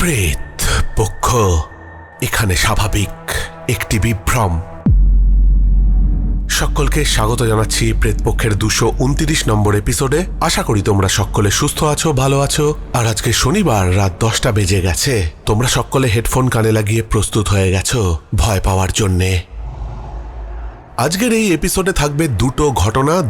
প্রেত পক্ষ এখানে স্বাভাবিক একটি বিভ্রম। সকলকে স্বাগত জানাচ্ছি প্রেতপক্ষের 229 নম্বর এপিসোডে। আশা করি তোমরা সকলে সুস্থ আছো, ভালো আছো। আর আজকে শনিবার রাত 10টা বেজে গেছে। তোমরা সকলে হেডফোন কানে লাগিয়ে প্রস্তুত হয়ে গেছো ভয় পাওয়ার জন্যে। আজকের এই এপিসোডে থাকবে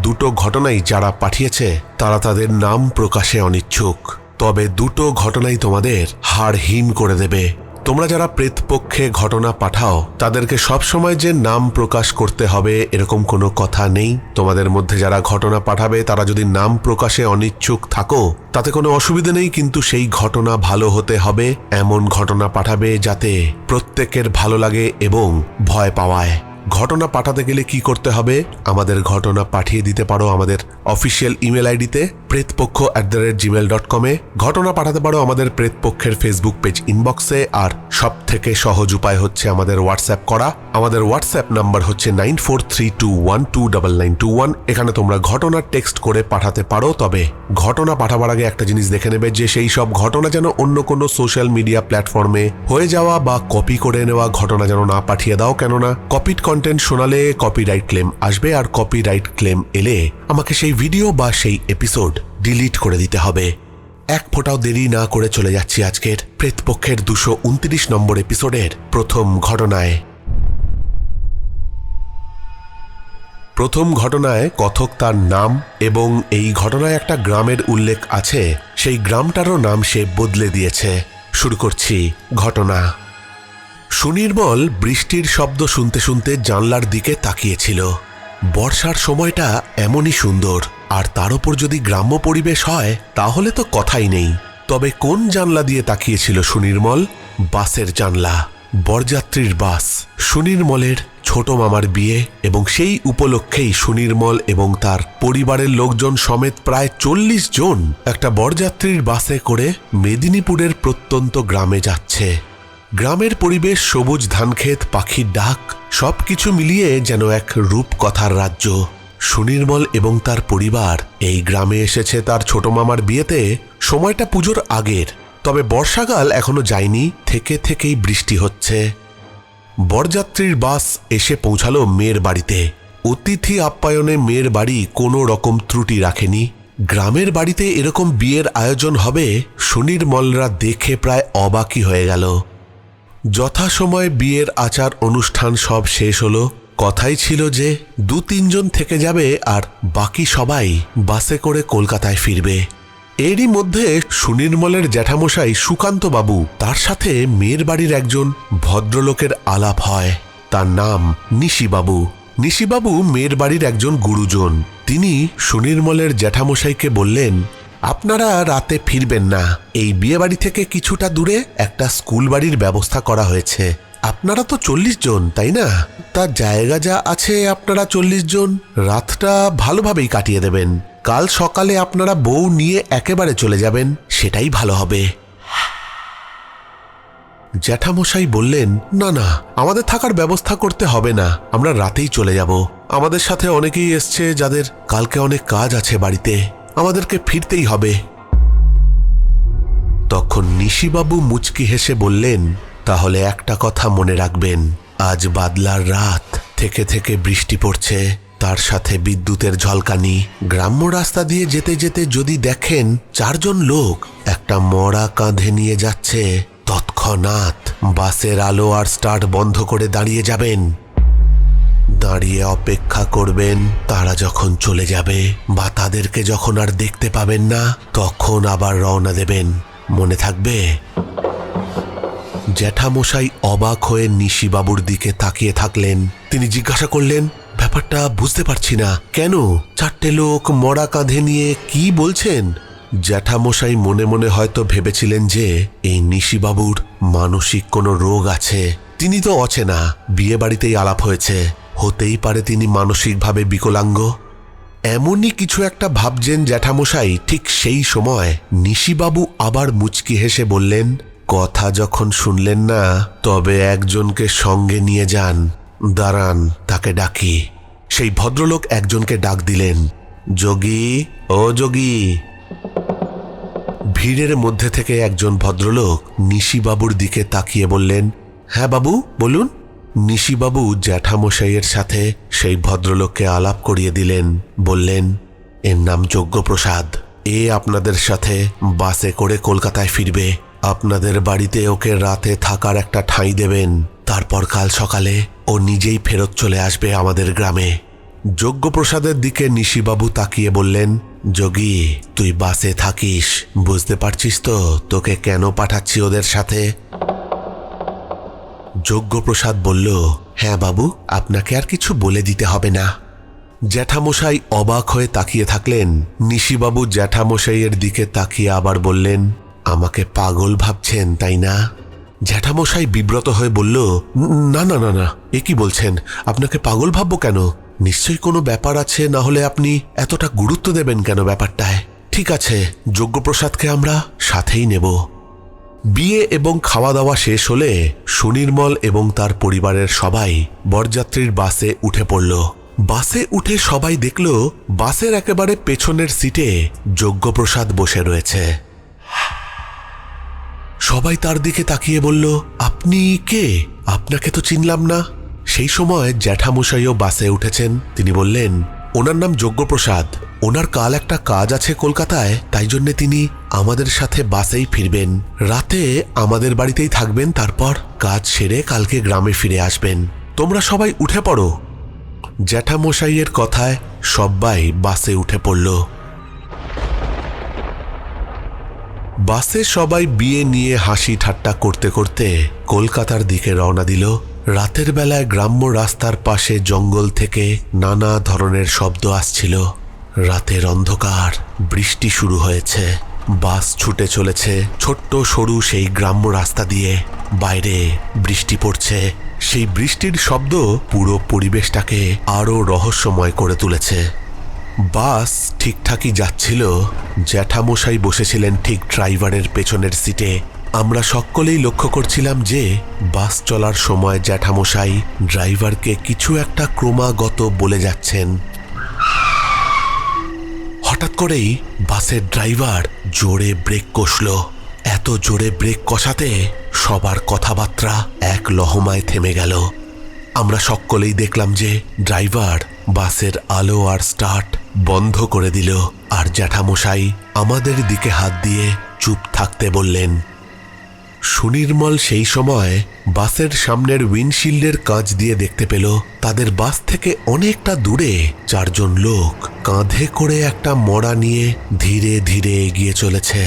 দুটো ঘটনাই যারা পাঠিয়েছে তারা তাদের নাম প্রকাশে অনিচ্ছুক। তবে দুটো ঘটনাই তোমাদের হাড় হিম করে দেবে। তোমরা যারা প্রেতপক্ষে ঘটনা পাঠাও তাদেরকে সবসময় যে নাম প্রকাশ করতে হবে এরকম কোনো কথা নেই। তোমাদের মধ্যে যারা ঘটনা পাঠাবে তারা যদি নাম প্রকাশে অনিচ্ছুক থাকো তাতে কোনো অসুবিধা নেই, কিন্তু সেই ঘটনা ভালো হতে হবে। এমন ঘটনা পাঠাবে যাতে প্রত্যেকের ভালো লাগে এবং ভয় পাওয়ায়। ঘটনা পাঠাতে গেলে কি করতে হবে? আমাদের ঘটনা পাঠিয়ে দিতে পারো আমাদের অফিসিয়াল ইমেল আইডিতে pretpokho@gmail.com-এ। ঘটনা পাঠাতে পারো আমাদের প্রেতপক্ষের ফেসবুক পেজ ইনবক্সে। আর সব থেকে সহজ উপায় হচ্ছে আমাদের হোয়াটসঅ্যাপ করা। আমাদের হোয়াটসঅ্যাপ নাম্বার হচ্ছে 9432129921। এখানে তোমরা ঘটনা টেক্সট করে পাঠাতে পারো। তবে ঘটনা পাঠাবার আগে একটা জিনিস দেখে নেবে যে সেই সব ঘটনা যেন অন্য কোনো সোশ্যাল মিডিয়া প্ল্যাটফর্মে হয়ে যাওয়া বা কপি করে নেওয়া ঘটনা যেন না পাঠিয়ে দাও, কেননা কপিড কন্টেন্ট শোনালে কপিরাইট ক্লেম আসবে। আর কপিরাইট ক্লেম এলে আমাকে সেই ভিডিও বা সেই এপিসোড ডিলিট করে দিতে হবে। এক ফোঁটাও দেরি না করে চলে যাচ্ছি আজকের প্রেতপক্ষের 229 নম্বর এপিসোডের প্রথম ঘটনায়। প্রথম ঘটনায় কথক তার নাম এবং এই ঘটনায় একটা গ্রামের উল্লেখ আছে। সেই গ্রামটারও নাম সে বদলে দিয়েছে। শুরু করছি ঘটনা। সুনির্মল বৃষ্টির শব্দ শুনতে শুনতে জানলার দিকে তাকিয়েছিল। বর্ষার সময়টা এমনই সুন্দর, আর তার উপর যদি গ্রাম্য পরিবেশ হয় তাহলে তো কথাই নেই। তবে কোন জানলা দিয়ে তাকিয়েছিল সুনির্মল? বাসের জানলা। বরযাত্রীর বাস। সুনির্মলের ছোট মামার বিয়ে এবং সেই উপলক্ষেই সুনির্মল এবং তার পরিবারের লোকজন সমেত প্রায় 40 জন একটা বরযাত্রীর বাসে করে মেদিনীপুরের প্রত্যন্ত গ্রামে যাচ্ছে। গ্রামের পরিবেশ, সবুজ ধানক্ষেত, পাখির ডাক, সবকিছু মিলিয়ে যেন এক রূপকথার রাজ্য। সুনির্মল এবং তার পরিবার এই গ্রামে এসেছে তার ছোট মামার বিয়েতে। সময়টা পুজোর আগের, তবে বর্ষাকাল এখনো যায়নি। থেকেই বৃষ্টি হচ্ছে। বরযাত্রীর বাস এসে পৌঁছালো মেয়ের বাড়িতে। অতিথি আপ্যায়নে মেয়ের বাড়ি কোনো রকম ত্রুটি রাখেনি। গ্রামের বাড়িতে এরকম বিয়ের আয়োজন হবে সুনির্মলরা দেখে প্রায় অবাকই হয়ে গেল। যথাসময়ে বিয়ের আচার অনুষ্ঠান সব শেষ হলো। কথাই ছিল যে 2-3 জন থেকে যাবে আর বাকি সবাই বাসে করে কলকাতায় ফিরবে। এরই মধ্যে সুনির্মলের জ্যাঠামশাই সুকান্ত বাবু, তার সাথে মেয়ের বাড়ির একজন ভদ্রলোকের আলাপ হয়। তার নাম নিশিবাবু। নিশিবাবু মেয়ের বাড়ির একজন গুরুজন। তিনি সুনির্মলের জ্যাঠামশাইকে বললেন, আপনারা রাতে ফিরবেন না। এই বিয়ে বাড়ি থেকে কিছুটা দূরে একটা স্কুল বাড়ির ব্যবস্থা করা হয়েছে। আপনারা তো 40 জন, তাই না? তার জায়গা যা আছে আপনারা 40 জন রাতটা ভালোভাবেই কাটিয়ে দেবেন। কাল সকালে আপনারা বউ নিয়ে একেবারে চলে যাবেন, সেটাই ভালো হবে। জ্যাঠামশাই বললেন, না না, আমাদের থাকার ব্যবস্থা করতে হবে না, আমরা রাতেই চলে যাব। আমাদের সাথে অনেকেই এসছে যাদের কালকে অনেক কাজ আছে বাড়িতে, আমাদেরকে ফিরতেই হবে। তখন নিশিবাবু মুচকি হেসে বললেন, তাহলে একটা কথা মনে রাখবেন, আজ বাদলার রাত, থেকে বৃষ্টি পড়ছে, তার সাথে বিদ্যুতের ঝলকানি। গ্রাম্য রাস্তা দিয়ে যেতে যেতে যদি দেখেন 4 জন লোক একটা মরা কাঁধে নিয়ে যাচ্ছে, তৎক্ষণাৎ বাসের আলো আর স্টার্ট বন্ধ করে দাঁড়িয়ে যাবেন। দাঁড়িয়ে অপেক্ষা করবেন তারা যখন চলে যাবে বা তাদেরকে যখন আর দেখতে পাবেন না তখন আবার রওনা দেবেন। মনে থাকবে? জ্যাঠামশাই অবাক হয়ে নিশিবাবুর দিকে তাকিয়ে থাকলেন। তিনি জিজ্ঞাসা করলেন, ব্যাপারটা বুঝতে পারছি না, কেন 4টে লোক মরা কাঁধে নিয়ে কি বলছেন? জ্যাঠামশাই মনে মনে হয়তো ভেবেছিলেন যে এই নিশিবাবুর মানসিক কোনো রোগ আছে। তিনি তো অচেনা, বিয়ে বাড়িতেই আলাপ হয়েছে, হতেই পারে তিনি মানসিকভাবে বিকলাঙ্গ। এমনই কিছু একটা ভাবছেন জ্যাঠামশাই। ঠিক সেই সময় নিশিবাবু আবার মুচকি হেসে বললেন, কথা যখন শুনলেন না তবে একজনকে সঙ্গে নিয়ে যান। দাঁড়ান, তাকে ডাকি। সেই ভদ্রলোক একজনকে ডাক দিলেন, যোগী, ও যোগী। ভিড়ের মধ্যে থেকে একজন ভদ্রলোক নিশিবাবুর দিকে তাকিয়ে বললেন, হ্যাঁ বাবু বলুন। নিশিবাবু জ্যাঠামশাইয়ের সাথে সেই ভদ্রলোককে আলাপ করিয়ে দিলেন। বললেন, এর নাম যজ্ঞপ্রসাদ। এ আপনাদের সাথে বাসে করে কলকাতায় ফিরবে। আপনাদের বাড়িতে ওকে রাতে থাকার একটা ঠাঁই দেবেন। তারপর কাল সকালে ও নিজেই ফেরত চলে আসবে আমাদের গ্রামে। যজ্ঞপ্রসাদের দিকে নিশিবাবু তাকিয়ে বললেন, যোগী, তুই বাসে থাকিস, বুঝতে পারছিস তো তোকে কেন পাঠাচ্ছি ওদের সাথে? যজ্ঞপ্রসাদ বলল, হ্যাঁ বাবু, আপনাকে আর কিছু বলে দিতে হবে না। জ্যাঠামশাই অবাক হয়ে তাকিয়ে থাকলেন। নিশিবাবু জ্যাঠামশাইয়ের দিকে তাকিয়ে আবার বললেন, আমাকে পাগল ভাবছেন তাই না? জ্যাঠামশাই বিব্রত হয়ে বলল, না না না না, এ কি বলছেন? আপনাকে পাগল ভাববো কেন? নিশ্চয়ই কোনো ব্যাপার আছে, না হলে আপনি এতটা গুরুত্ব দেবেন কেন ব্যাপারটায়? ঠিক আছে, যজ্ঞপ্রসাদকে আমরা সাথেই নেব। বিয়ে এবং খাওয়া দাওয়া শেষ হলে সুনির্মল এবং তার পরিবারের সবাই বরযাত্রীর বাসে উঠে পড়ল। বাসে উঠে সবাই দেখল বাসের একেবারে পেছনের সিটে যজ্ঞপ্রসাদ বসে রয়েছে। সবাই তার দিকে তাকিয়ে বলল, আপনি কে? আপনাকে তো চিনলাম না। সেই সময় জ্যাঠামশাইও বাসে উঠেছেন। তিনি বললেন, ওনার নাম যজ্ঞপ্রসাদ। ওনার কাল একটা কাজ আছে কলকাতায়, তাই জন্য তিনি আমাদের সাথে বাসেই ফিরবেন। রাতে আমাদের বাড়িতেই থাকবেন, তারপর কাজ সেরে কালকে গ্রামে ফিরে আসবেন। তোমরা সবাই উঠে পড়ো। জ্যাঠামশাইয়ের কথায় সবাই বাসে উঠে পড়ল। বাসে সবাই বিয়ে নিয়ে হাসি ঠাট্টা করতে করতে কলকাতার দিকে রওনা দিল। রাতের বেলায় গ্রাম্য রাস্তার পাশে জঙ্গল থেকে নানা ধরনের শব্দ আসছিল। রাতের অন্ধকার, বৃষ্টি শুরু হয়েছে। বাস ছুটে চলেছে ছোট্ট সরু সেই গ্রাম্য রাস্তা দিয়ে। বাইরে বৃষ্টি পড়ছে। সেই বৃষ্টির শব্দ পুরো পরিবেশটাকে আরো রহস্যময় করে তুলেছে। বাস ঠিকঠাকই যাচ্ছিল। জ্যাঠামশাই বসেছিলেন ঠিক ড্রাইভারের পেছনের সিটে। আমরা সকলেই লক্ষ্য করছিলাম যে বাস চলার সময় জ্যাঠামশাই ড্রাইভারকে কিছু একটা ক্রমাগত বলে যাচ্ছেন। হঠাৎ করেই বাসের ড্রাইভার জোরে ব্রেক কষল। এত জোরে ব্রেক কষাতে সবার কথাবার্তা এক লহমায় থেমে গেল। আমরা সকলেই দেখলাম যে ড্রাইভার বাসের আলো আর স্টার্ট বন্ধ করে দিল। আর জ্যাঠামশাই আমাদের দিকে হাত দিয়ে চুপ থাকতে বললেন। সুনির্মল সেই সময় বাসের সামনের উইন্ডশিল্ডের কাঁচ দিয়ে দেখতে পেল তাদের বাস থেকে অনেকটা দূরে চারজন লোক কাঁধে করে একটা মড়া নিয়ে ধীরে ধীরে এগিয়ে চলেছে।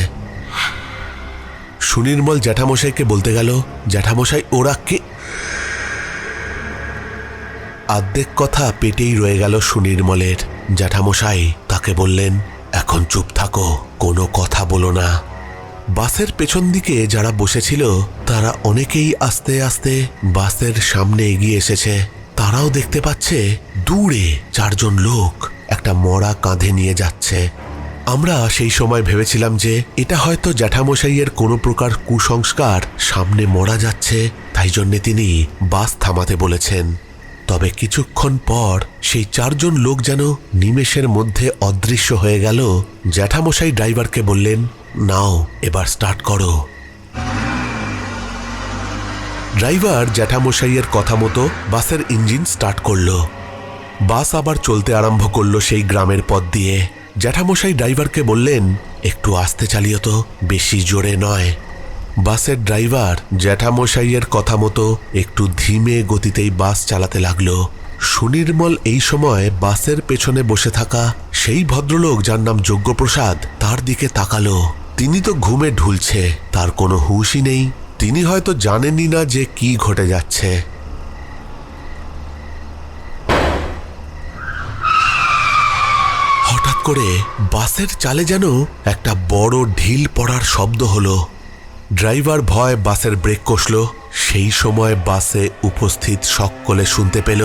সুনির্মল জ্যাঠামশাইকে বলতে গেল, জ্যাঠামশাই ওরা কে? আর্ধেক কথা পেটেই রয়ে গেল সুনির্মলের। জ্যাঠামশাই তাকে বললেন, এখন চুপ থাকো, কোনো কথা বলো না। বাসের পেছন দিকে যারা বসেছিল তারা অনেকেই আস্তে আস্তে বাসের সামনে এগিয়ে এসেছে। তারাও দেখতে পাচ্ছে দূরে চারজন লোক একটা মড়া কাঁধে নিয়ে যাচ্ছে। আমরা সেই সময় ভেবেছিলাম যে এটা হয়তো জ্যাঠামশাইয়ের কোনো প্রকার কুসংস্কার, সামনে মরা যাচ্ছে তাই জন্যে তিনি বাস থামাতে বলেছেন। তবে কিছুক্ষণ পর সেই চারজন লোক যেন নিমেষের মধ্যে অদৃশ্য হয়ে গেল। জ্যাঠামশাই ড্রাইভারকে বললেন, নাও এবার স্টার্ট করো। ড্রাইভার জ্যাঠামশাইয়ের কথা মতো বাসের ইঞ্জিন স্টার্ট করল। বাস আবার চলতে আরম্ভ করলো সেই গ্রামের পথ দিয়ে। জ্যাঠামশাই ড্রাইভারকে বললেন, একটু আস্তে চালিও তো, বেশি জোরে নয়। বাসের ড্রাইভার জ্যাঠামশাইয়ের কথা মতো একটু ধীমে গতিতেই বাস চালাতে লাগলো। সুনির্মল এই সময় বাসের পেছনে বসে থাকা সেই ভদ্রলোক যার নাম যজ্ঞপ্রসাদ তার দিকে তাকালো। তিনি তো ঘুমে ঢুলছে, তার কোনো হুঁশই নেই। তিনি হয়তো জানেনই না যে কি ঘটে যাচ্ছে। হঠাৎ করে বাসের চালে যেন একটা বড় ঢিল পড়ার শব্দ হলো। ড্রাইভার ভয় বাসের ব্রেক কষল। সেই সময় বাসে উপস্থিত সকলে শুনতে পেল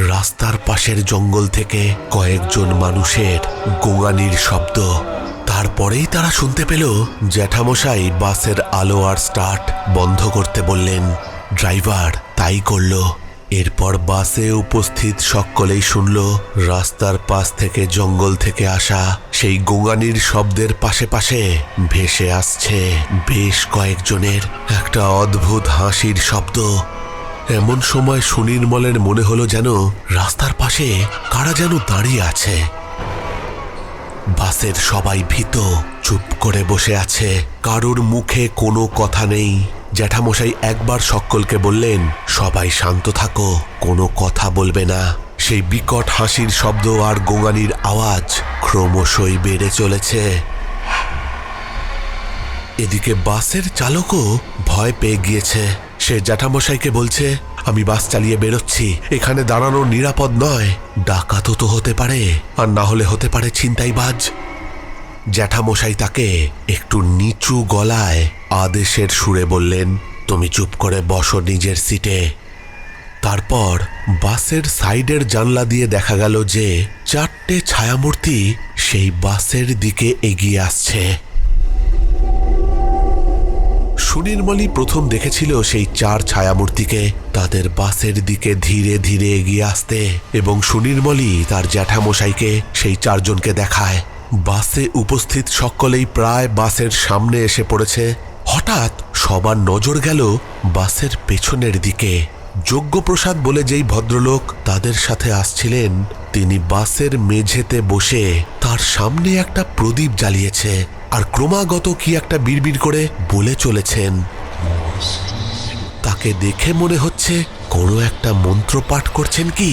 রাস্তার পাশের জঙ্গল থেকে কয়েকজন মানুষের গোঙানির শব্দ। তারপরেই তারা শুনতে পেল জ্যাঠামশাই বাসের আলো আর স্টার্ট বন্ধ করতে বললেন। ড্রাইভার তাই করল। এরপর বাসে উপস্থিত সকলেই শুনল রাস্তার পাশ থেকে জঙ্গল থেকে আসা সেই গোঙানির শব্দের পাশে পাশে ভেসে আসছে বেশ কয়েকজনের একটা অদ্ভুত হাসির শব্দ। এমন সময় সুনির্মলের মনে হলো যেন রাস্তার পাশে কারা যেন দাঁড়িয়ে আছে। বাসের সবাই ভীত, চুপ করে বসে আছে, কারোর মুখে কোনো কথা নেই। জ্যাঠামশাই একবার সকলকে বললেন, সবাই শান্ত থাকো, কোনো কথা বলবে না। সেই বিকট হাসির শব্দ আর গোঙানির আওয়াজ ক্রমশই বেড়ে চলেছে। এদিকে বাসের চালকও ভয় পেয়ে গিয়েছে। সে জ্যাঠামশাইকে বলছে, আমি বাস চালিয়ে বেরোচ্ছি, এখানে দাঁড়ানো নিরাপদ নয়, ডাকাতও তো হতে পারে, আর না হলে হতে পারে ছিনতাইবাজ। জ্যাঠামশাই তাকে একটু নিচু গলায় আদেশের সুরে বললেন, তুমি চুপ করে বসো নিজের সিটে। তারপর বাসের সাইডের জানলা দিয়ে দেখা গেল যে 4টে ছায়ামূর্তি সেই বাসের দিকে এগিয়ে আসছে। সুনির্মলি প্রথম দেখেছিল সেই 4 ছায়ামূর্তিকে তাদের বাসের দিকে ধীরে ধীরে এগিয়ে আসতে, এবং সুনির্মলি তার জ্যাঠামশাইকে সেই 4 জনকে দেখায়। বাসে উপস্থিত সকলেই প্রায় বাসের সামনে এসে পড়েছে। হঠাৎ সবার নজর গেল বাসের পেছনের দিকে। যজ্ঞপ্রসাদ বলে যেই ভদ্রলোক তাদের সাথে আসছিলেন, তিনি বাসের মেঝেতে বসে তার সামনে একটা প্রদীপ জ্বালিয়েছে আর ক্রমাগত কি একটা বিড়বিড় করে বলে চলেছেন। তাকে দেখে মনে হচ্ছে কোনো একটা মন্ত্র পাঠ করছেন কি।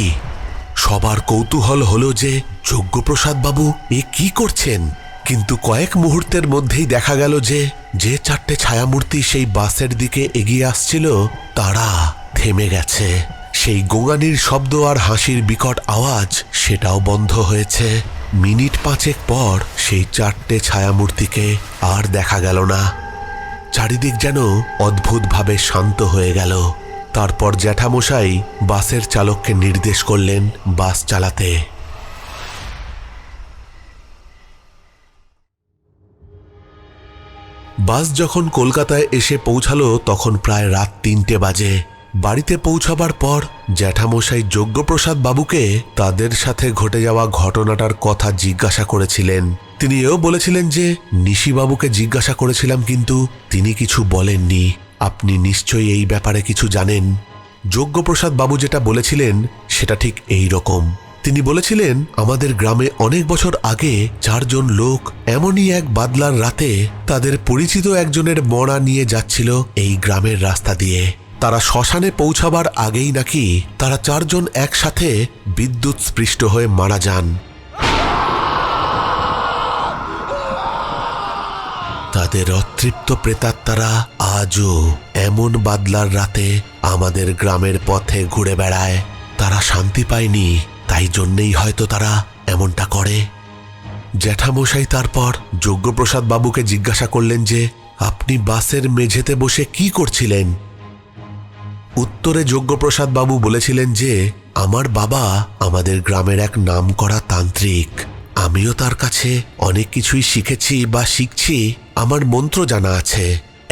সবার কৌতূহল হলো যে যজ্ঞপ্রসাদ বাবু এ কি করছেন, কিন্তু কয়েক মুহূর্তের মধ্যেই দেখা গেল যে 4টে ছায়ামূর্তি সেই বাসের দিকে এগিয়ে আসছিল তারা থেমে গেছে। সেই গোঙানির শব্দ আর হাসির বিকট আওয়াজ সেটাও বন্ধ হয়েছে। মিনিট 5 পর সেই 4টে ছায়ামূর্তিকে আর দেখা গেল না। চারিদিক যেন অদ্ভুতভাবে শান্ত হয়ে গেল। তারপর জ্যাঠামশাই বাসের চালককে নির্দেশ করলেন বাস চালাতে। বাস যখন কলকাতায় এসে পৌঁছালো তখন প্রায় রাত 3টে বাজে। বাড়িতে পৌঁছাবার পর জ্যাঠামশাই যজ্ঞপ্রসাদ বাবুকে তাদের সাথে ঘটে যাওয়া ঘটনাটার কথা জিজ্ঞাসা করেছিলেন। তিনি এও বলেছিলেন যে নিশিবাবুকে জিজ্ঞাসা করেছিলাম, কিন্তু তিনি কিছু বলেননি। আপনি নিশ্চয়ই এই ব্যাপারে কিছু জানেন। যজ্ঞপ্রসাদ বাবু যেটা বলেছিলেন সেটা ঠিক এই রকম। তিনি বলেছিলেন, আমাদের গ্রামে অনেক বছর আগে 4 জন লোক এমনই এক বাদলার রাতে তাদের পরিচিত একজনের মরা নিয়ে যাচ্ছিল এই গ্রামের রাস্তা দিয়ে। তারা শ্মশানে পৌঁছাবার আগেই নাকি তারা 4 জন একসাথে বিদ্যুৎ স্পৃষ্ট হয়ে মারা যান। তাদের অতৃপ্ত প্রেতাত্মারা আজও এমন বাদলার রাতে আমাদের গ্রামের পথে ঘুরে বেড়ায়। তারা শান্তি পায়নি, তাই জন্যেই হয়তো তারা এমনটা করে। জ্যাঠামশাই তারপর যজ্ঞপ্রসাদ বাবুকে জিজ্ঞাসা করলেন যে আপনি বাসের মেঝেতে বসে কি করছিলেন। উত্তরে যজ্ঞপ্রসাদ বাবু বলেছিলেন যে আমার বাবা আমাদের গ্রামের এক নামকরা তান্ত্রিক। আমিও তার কাছে অনেক কিছুই শিখেছি বা শিখছি। আমার মন্ত্র জানা আছে।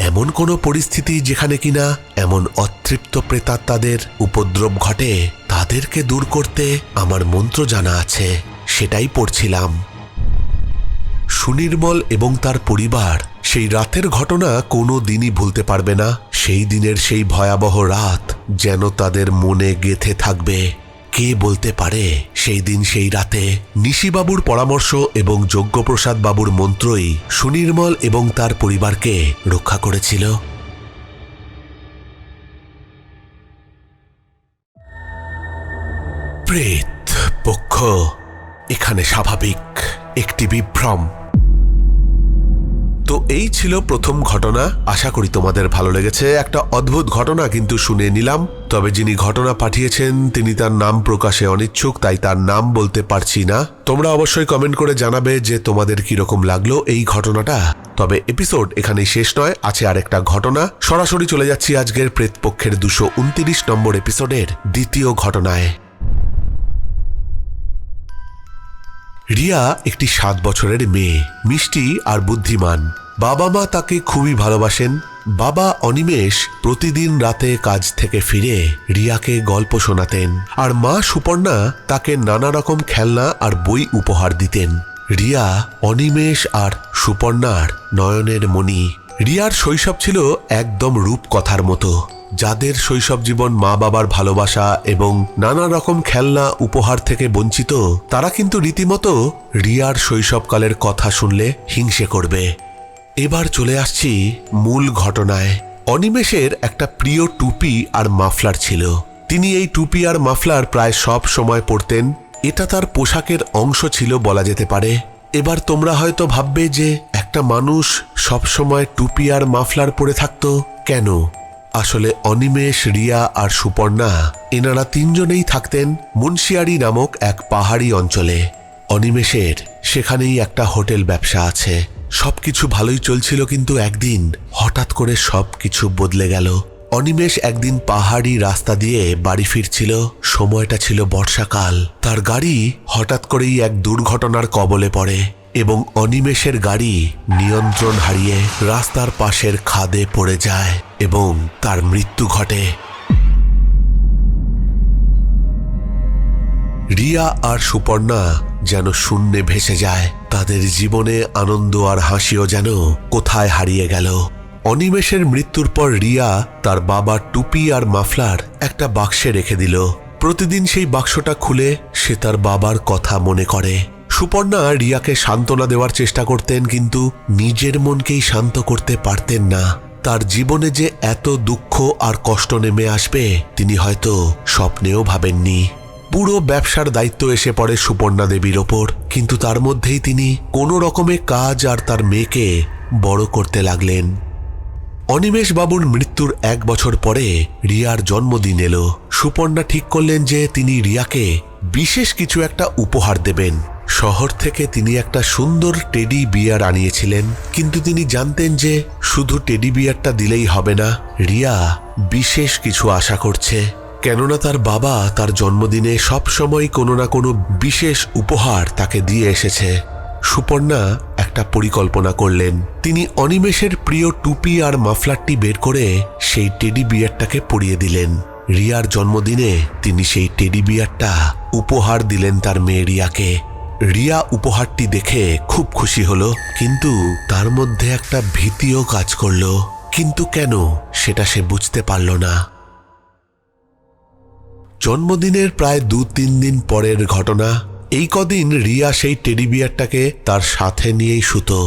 এমন কোনো পরিস্থিতি যেখানে কিনা এমন অতৃপ্ত প্রেতাত্মাদের উপদ্রব ঘটে, তাদেরকে দূর করতে আমার মন্ত্র জানা আছে, সেটাই পড়ছিলাম। সুনির্মল এবং তার পরিবার সেই রাতের ঘটনা কোনো দিনই ভুলতে পারবে না। সেই দিনের সেই ভয়াবহ রাত যেন তাদের মনে গেঁথে থাকবে। কে বলতে পারে সেই দিন সেই রাতে নিশিবাবুর পরামর্শ এবং যজ্ঞপ্রসাদ বাবুর মন্ত্রই সুনির্মল এবং তার পরিবারকে রক্ষা করেছিল। প্রেত পক্ষ এখানে স্বাভাবিক একটি বিভ্রম। তো এই ছিল প্রথম ঘটনা। আশা করি তোমাদের ভালো লেগেছে। একটা অদ্ভুত ঘটনা কিন্তু শুনে নিলাম। তবে যিনি ঘটনা পাঠিয়েছেন তিনি তার নাম প্রকাশে অনিচ্ছুক, তাই তার নাম বলতে পারছি না। তোমরা অবশ্যই কমেন্ট করে জানাবে যে তোমাদের কিরকম লাগলো এই ঘটনাটা। তবে এপিসোড এখানেই শেষ নয়, আছে আরেকটা ঘটনা। সরাসরি চলে যাচ্ছি আজকের প্রেতপক্ষের 229 নম্বর এপিসোডের দ্বিতীয় ঘটনায়। রিয়া একটি 7 বছরের মেয়ে, মিষ্টি আর বুদ্ধিমান। বাবা মা তাকে খুবই ভালোবাসেন। বাবা অনিমেষ প্রতিদিন রাতে কাজ থেকে ফিরে রিয়াকে গল্প শোনাতেন, আর মা সুপর্ণা তাকে নানা রকম খেলনা আর বই উপহার দিতেন। রিয়া অনিমেষ আর সুপর্ণার নয়নের মণি। রিয়ার শৈশব ছিল একদম রূপকথার মতো। যাদের শৈশব জীবন মা বাবার ভালোবাসা এবং নানা রকম খেলনা উপহার থেকে বঞ্চিত, তারা কিন্তু রীতিমতো রিয়ার শৈশবকালের কথা শুনলে হিংসে করবে। এবার চলে আসছি মূল ঘটনায়। অনিমেষের একটা প্রিয় টুপি আর মাফলার ছিল। তিনি এই টুপি আর মাফলার প্রায় সব সময় পরতেন। এটা তার পোশাকের অংশ ছিল বলা যেতে পারে। এবার তোমরা হয়তো ভাববে যে একটা মানুষ সব সময় টুপি আর মাফলার পরে থাকতো কেন? আসলে অনিমেষ, রিয়া আর সুপর্ণা এনারা তিনজনেই থাকতেন মুন্সিয়ারি নামক এক পাহাড়ি অঞ্চলে। অনিমেষের সেখানেই একটা হোটেল ব্যবসা আছে। সবকিছু ভালোই চলছিল, কিন্তু একদিন হঠাৎ করে সবকিছু বদলে গেল। অনিমেষ একদিন পাহাড়ি রাস্তা দিয়ে বাড়ি ফিরছিল। সময়টা ছিল বর্ষাকাল। তার গাড়ি হঠাৎ করেই এক দুর্ঘটনার কবলে পড়ে এবং অনিমেষের গাড়ি নিয়ন্ত্রণ হারিয়ে রাস্তার পাশের খাদে পড়ে যায় এবং তার মৃত্যু ঘটে। রিয়া আর সুপর্ণা যেন শূন্যে ভেসে যায়। তাদের জীবনে আনন্দ আর হাসিও যেন কোথায় হারিয়ে গেল। অনিমেষের মৃত্যুর পর রিয়া তার বাবার টুপি আর মাফলার একটা বাক্সে রেখে দিল। প্রতিদিন সেই বাক্সটা খুলে সে তার বাবার কথা মনে করে। সুপর্ণা রিয়াকে সান্ত্বনা দেওয়ার চেষ্টা করতেন, কিন্তু নিজের মনকেই শান্ত করতে পারতেন না। তার জীবনে যে এত দুঃখ আর কষ্ট নেমে আসবে তিনি হয়তো স্বপ্নেও ভাবেননি। পুরো ব্যবসার দায়িত্ব এসে পড়ে সুপর্ণা দেবীর ওপর, কিন্তু তার মধ্যেই তিনি কোনো রকমে কাজ আর তার মেয়েকে বড় করতে লাগলেন। অনিমেষ বাবুর মৃত্যুর 1 বছর পরে রিয়ার জন্মদিন এলো। সুপর্ণা ঠিক করলেন যে তিনি রিয়াকে বিশেষ কিছু একটা উপহার দেবেন। শহর থেকে তিনি একটা সুন্দর টেডি বিয়ার আনিয়েছিলেন, কিন্তু তিনি জানতেন যে শুধু টেডি বিয়ারটা দিলেই হবে না। রিয়া বিশেষ কিছু আশা করছে, কেননা তার বাবা তার জন্মদিনে সবসময় কোনো না কোনো বিশেষ উপহার তাকে দিয়ে এসেছে। সুপর্ণা একটা পরিকল্পনা করলেন। তিনি অনিমেষের প্রিয় টুপি আর মাফলারটি বের করে সেই টেডি বিয়ারটাকে পরিয়ে দিলেন। রিয়ার জন্মদিনে তিনি সেই টেডি বিয়ারটা উপহার দিলেন তার মেয়ে রিয়াকে। রিয়া উপহারটি দেখে খুব খুশি হলো, কিন্তু তার মধ্যে একটা ভীতিও কাজ করলো। কিন্তু কেন সেটা সে বুঝতে পারল না। জন্মদিনের প্রায় 2-3 দিন পরের ঘটনা। এই কদিন রিয়া সেই টেডি বিয়ারটাকে তার সাথে নিয়েই শুতো।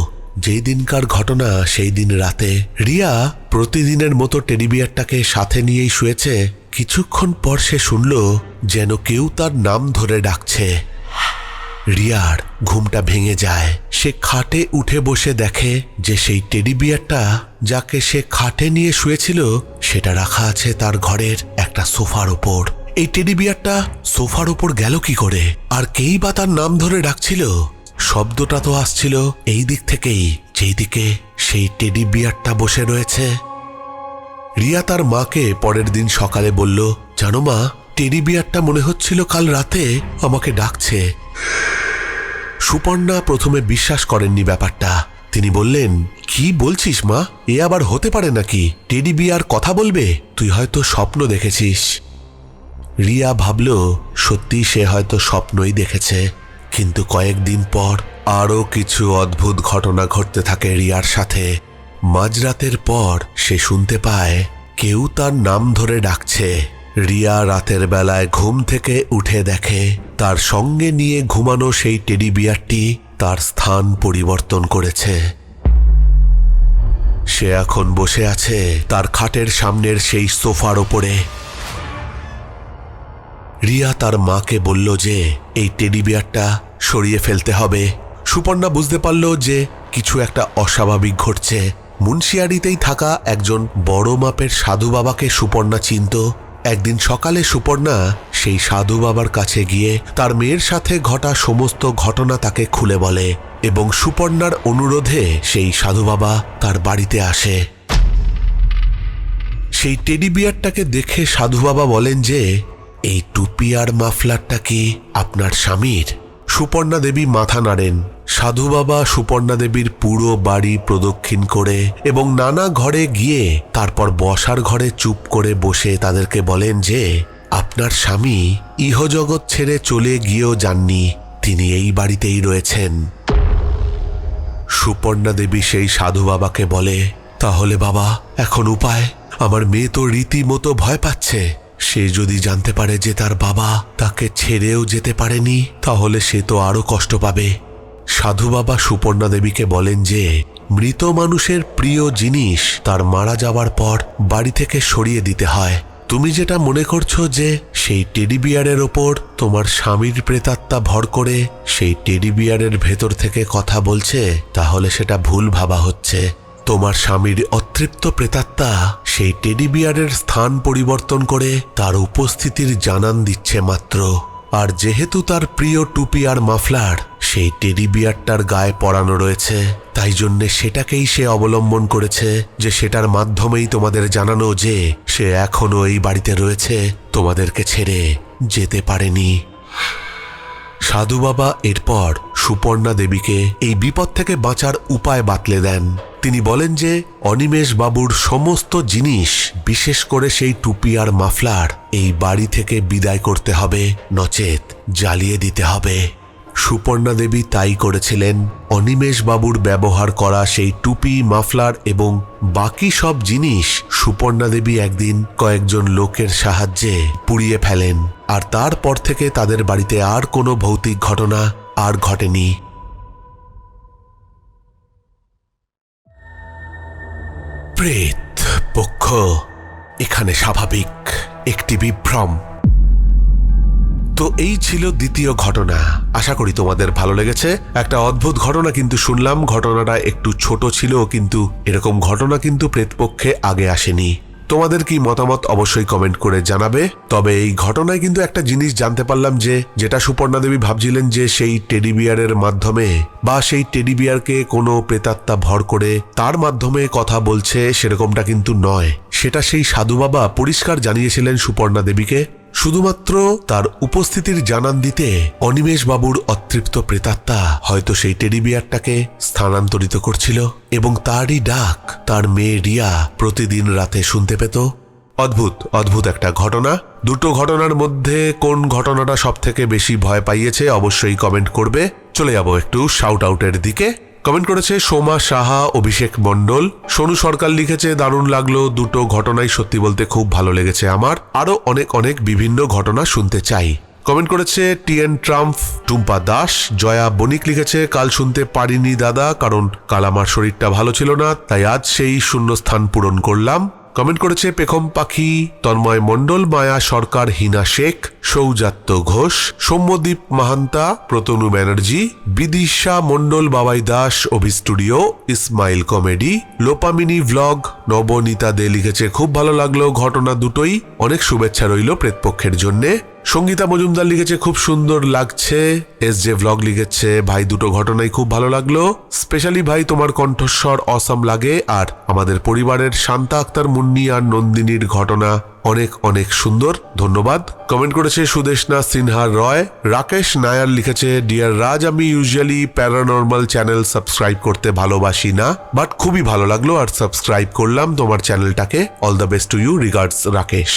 যেই দিনকার ঘটনা সেই দিন রাতে রিয়া প্রতিদিনের মতো টেডি বিয়ারটাকে সাথে নিয়েই শুয়েছে। কিছুক্ষণ পর সে শুনল যেন কেউ তার নাম ধরে ডাকছে। রিয়ার ঘুমটা ভেঙে যায়। সে খাটে উঠে বসে দেখে যে সেই টেডি বিয়ারটা যাকে সে খাটে নিয়ে শুয়েছিল সেটা রাখা আছে তার ঘরের একটা সোফার ওপর। এই টেডি বিয়ারটা সোফার ওপর গেল কি করে, আর কেই বা তার নাম ধরে ডাকছিল? শব্দটা তো আসছিল এই দিক থেকেই, যেই দিকে সেই টেডি বিয়ারটা বসে রয়েছে। রিয়া তার মাকে পরের দিন সকালে বলল, জানো মা, টেডি বিয়ারটা মনে হচ্ছিল কাল রাতে আমাকে ডাকছে। সুপর্ণা প্রথমে বিশ্বাস করেননি ব্যাপারটা। তিনি বললেন, কি বলছিস মা? এ আবার হতে পারে নাকি? টেডি বিয়ার কথা বলবে? তুই হয়তো স্বপ্ন দেখেছিস। রিয়া ভাবল সত্যি সে হয়তো স্বপ্নই দেখেছে। কিন্তু কয়েকদিন পর আরও কিছু অদ্ভুত ঘটনা ঘটতে থাকে রিয়ার সাথে। মাঝরাতের পর সে শুনতে পায় কেউ তার নাম ধরে ডাকছে। রিয়া রাতের বেলায় ঘুম থেকে উঠে দেখে তার সঙ্গে নিয়ে ঘুমানো সেই টেডি বিয়ারটি তার স্থান পরিবর্তন করেছে। সে এখন বসে আছে তার খাটের সামনের সেই সোফার ওপরে। রিয়া তার মাকে বলল যে এই টেডি বিয়ারটা সরিয়ে ফেলতে হবে। সুপর্ণা বুঝতে পারল যে কিছু একটা অস্বাভাবিক ঘটছে। মুন্সিয়ারিতেই থাকা একজন বড় মাপের সাধু বাবাকে সুপর্ণা চিনত। একদিন সকালে সুপর্ণা সেই সাধু বাবার কাছে গিয়ে তার মেয়ের সাথে ঘটা সমস্ত ঘটনা তাকে খুলে বলে এবং সুপর্ণার অনুরোধে সেই সাধু বাবা তার বাড়িতে আসে। সেই টেডি বিয়ারটাকে দেখে সাধু বাবা বলেন যে এই টুপি আর মাফলারটা কি আপনার স্বামীর? সুপর্ণা দেবী মাথা নাড়েন। সাধু বাবা সুপর্ণা দেবীর পুরো বাড়ি প্রদক্ষিণ করে এবং নানা ঘরে গিয়ে তারপর বসার ঘরে চুপ করে বসে তাদেরকে বলেন যে আপনার স্বামী ইহজগৎ ছেড়ে চলে গিয়েও যাননি, তিনি এই বাড়িতেই রয়েছেন। সুপর্ণা দেবী সেই সাধু বাবাকে বলে, তাহলে বাবা এখন উপায়? আমার মেয়ে তো রীতিমতো ভয় পাচ্ছে। সে যদি জানতে পারে যে তার বাবা তাকে ছেড়েও যেতে পারেনি, তাহলে সে তো আরো কষ্ট পাবে। সাধু বাবা সুপর্ণা দেবীকে বলেন যে মৃত মানুষের প্রিয় জিনিস তার মারা যাওয়ার পর বাড়ি থেকে সরিয়ে দিতে হয়। তুমি যেটা মনে করছো যে সেই টেডি বিয়ারের ওপর তোমার স্বামীর প্রেতাত্মা ভর করে সেই টেডি বিয়ারের ভেতর থেকে কথা বলছে, তাহলে সেটা ভুল ভাবা হচ্ছে। তোমার স্বামীর অতৃপ্ত প্রেতাত্মা সেই টেডি বিয়ারের স্থান পরিবর্তন করে তার উপস্থিতির জানান দিচ্ছে মাত্র। আর যেহেতু তার প্রিয় টুপি আর মাফলার সেই টেডি বিয়ারটার গায়ে পরানো রয়েছে, তাই জন্য সেটাকেই সে অবলম্বন করেছে যে সেটার মাধ্যমেই তোমাদের জানানো যে সে এখনো এই বাড়িতে রয়েছে, তোমাদেরকে ছেড়ে যেতে পারেনি। সাধু বাবা এরপর সুপর্ণা দেবীকে এই বিপদ থেকে বাঁচার উপায় বাতলে দেন। তিনি বলেন যে অনিমেষ বাবুর সমস্ত জিনিস, বিশেষ করে সেই টুপি আর মাফলার এই বাড়ি থেকে বিদায় করতে হবে, নচেত জ্বালিয়ে দিতে হবে। সুপর্ণা দেবী তাই করেছিলেন। অনিমেষ বাবুর ব্যবহার করা সেই টুপি, মাফলার এবং বাকি সব জিনিস সুপর্ণা দেবী একদিন কয়েকজন লোকের সাহায্যে পুড়িয়ে ফেলেন। আর তারপর থেকে তাদের বাড়িতে আর কোনো ভৌতিক ঘটনা আর ঘটেনি। প্রেত পক্ষ এখানে স্বাভাবিক একটি বিভ্রম। তো এই ছিল দ্বিতীয় ঘটনা। আশা করি তোমাদের ভালো লেগেছে। একটা অদ্ভুত ঘটনা কিন্তু শুনলাম। ঘটনাটা একটু ছোট ছিল, কিন্তু এরকম ঘটনা কিন্তু প্রেতপক্ষে আগে আসেনি। তোমাদের কি মতামত অবশ্যই কমেন্ট করে জানাবে। তবে এই ঘটনায় কিন্তু একটা জিনিস জানতে পারলাম যে যেটা সুপর্ণা দেবী ভাবছিলেন যে সেই টেডি বিয়ারের মাধ্যমে বা সেই টেডি বিয়ারকে কোনো প্রেতাত্মা ভর করে তার মাধ্যমে কথা বলছে, সেরকমটা কিন্তু নয়। সেটা সেই সাধু বাবা পরিষ্কার জানিয়েছিলেন সুপর্ণা দেবীকে। শুধুমাত্র তার উপস্থিতির জানান দিতে অনিমেষ বাবুর অতৃপ্ত প্রেতাত্মা হয়তো সেই টেডি বিয়ারটাকে স্থানান্তরিত করছিল এবং তারই ডাক তার মেয়ে রিয়া প্রতিদিন রাতে শুনতে পেত। অদ্ভুত অদ্ভুত একটা ঘটনা। দুটো ঘটনার মধ্যে কোন ঘটনাটা সব থেকে বেশি ভয় পাইয়েছে অবশ্যই কমেন্ট করবে। চলে যাব একটু শাউট আউটের দিকে। কমেন্ট করেছে সোমা সাহা, অভিষেক মণ্ডল, সোনু সরকার লিখেছে দারুণ লাগলো, দুটো ঘটনাই সত্যি বলতে খুব ভালো লেগেছে আমার, আরো অনেক অনেক বিভিন্ন ঘটনা শুনতে চাই। কমেন্ট করেছে টিএন ট্রাম্প, টুম্পা দাস, জয়া বণিক লিখেছে কাল শুনতে পারিনি দাদা, কারণ কাল আমার শরীরটা ভালো ছিল না, তাই আজ সেই শূন্যস্থান পূরণ করলাম। কমেন্ট করেছে পেখম পাখি, তন্ময় মণ্ডল, মায়া সরকার, হিনা Sheikh, সৌজাত্য Ghosh, Soumyadip Mahanta, Pratanu Banerjee, Bidisha Mondal, Babai Das, Abhi studio, Ismail comedy, Lopamini vlog, Nabanita De লিখেছে খুব ভালো লাগলো ঘটনা দুটোই, অনেক শুভেচ্ছা রইল প্রেতপক্ষের জন্যে। সঙ্গীতা মজুমদার লিখেছে খুব সুন্দর লাগছে। এস জে ভ্লগ লিখেছে ভাই দুটো ঘটনাই খুব ভালো লাগলো, স্পেশালি ভাই তোমার কণ্ঠস্বর অসাম লাগে, আর আমাদের পরিবারের শান্তা আক্তার, মুন্নি আর নন্দিনীর ঘটনা অনেক অনেক সুন্দর, ধন্যবাদ। কমেন্ট করেছে সুদেশনা সিনহা রয়। রাকেশ নায়ার লিখেছে ডিয়ার রাজ, আমি ইউজুয়ালি প্যারানর্মাল চ্যানেল সাবস্ক্রাইব করতে ভালোবাসি না, বাট খুবই ভালো লাগলো আর সাবস্ক্রাইব করলাম তোমার চ্যানেলটাকে। All the best to you, regards Rakesh.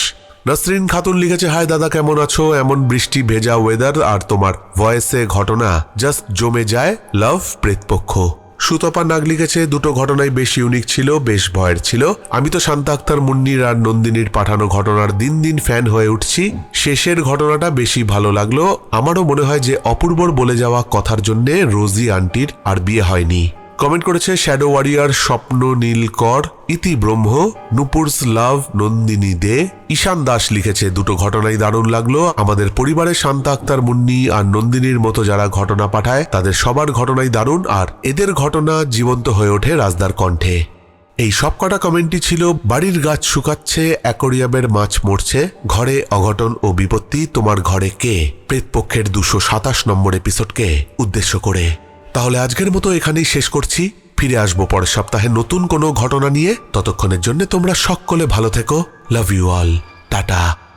Nasrin Khatun লিখেছে হাই দাদা, কেমন আছো? এমন বৃষ্টি ভেজা ওয়েদার আর তোমার ভয়েসে ঘটনা জাস্ট জমে যায়, লাভ প্রেতপক্ষ। সুতপা নাগ লিখেছে দুটো ঘটনাই বেশ ইউনিক ছিল, বেশ ভয়ের ছিল। আমি তো শান্তা আক্তার, মুন্নির আর নন্দিনীর পাঠানো ঘটনার দিন দিন ফ্যান হয়ে উঠছি। শেষের ঘটনাটা বেশি ভালো লাগলো। আমারও মনে হয় যে অপূর্বর বলে যাওয়া কথার জন্যে রোজি আন্টির আর বিয়ে হয়নি। কমেন্ট করেছে শ্যাডো ওয়ারিয়ার, স্বপ্ন নীলকর, ইতি ব্রহ্ম, নুপুরস লাভ, নন্দিনী দে। ঈশান দাস লিখেছে দুটো ঘটনাই দারুণ লাগলো। আমাদের পরিবারের শান্তা আক্তার, মুন্নি আর নন্দিনীর মতো যারা ঘটনা পাঠায় তাদের সবার ঘটনাই দারুণ, আর এদের ঘটনা জীবন্ত হয়ে ওঠে রাজদার কণ্ঠে। এই সব কটা কমেন্টই ছিল বাড়ির গাছ শুকাচ্ছে, অ্যাকোরিয়ামের মাছ মরছে, ঘরে অঘটন ও বিপত্তি, তোমার ঘরে কে, প্রেতপক্ষের 227 নম্বর এপিসোডকে উদ্দেশ্য করে। তাহলে আজকের মতো এখানেই শেষ করছি। ফিরে আসবো পরের সপ্তাহে নতুন কোনো ঘটনা নিয়ে। ততক্ষণের জন্য তোমরা সকলে ভালো থেকো। Love you all, tata.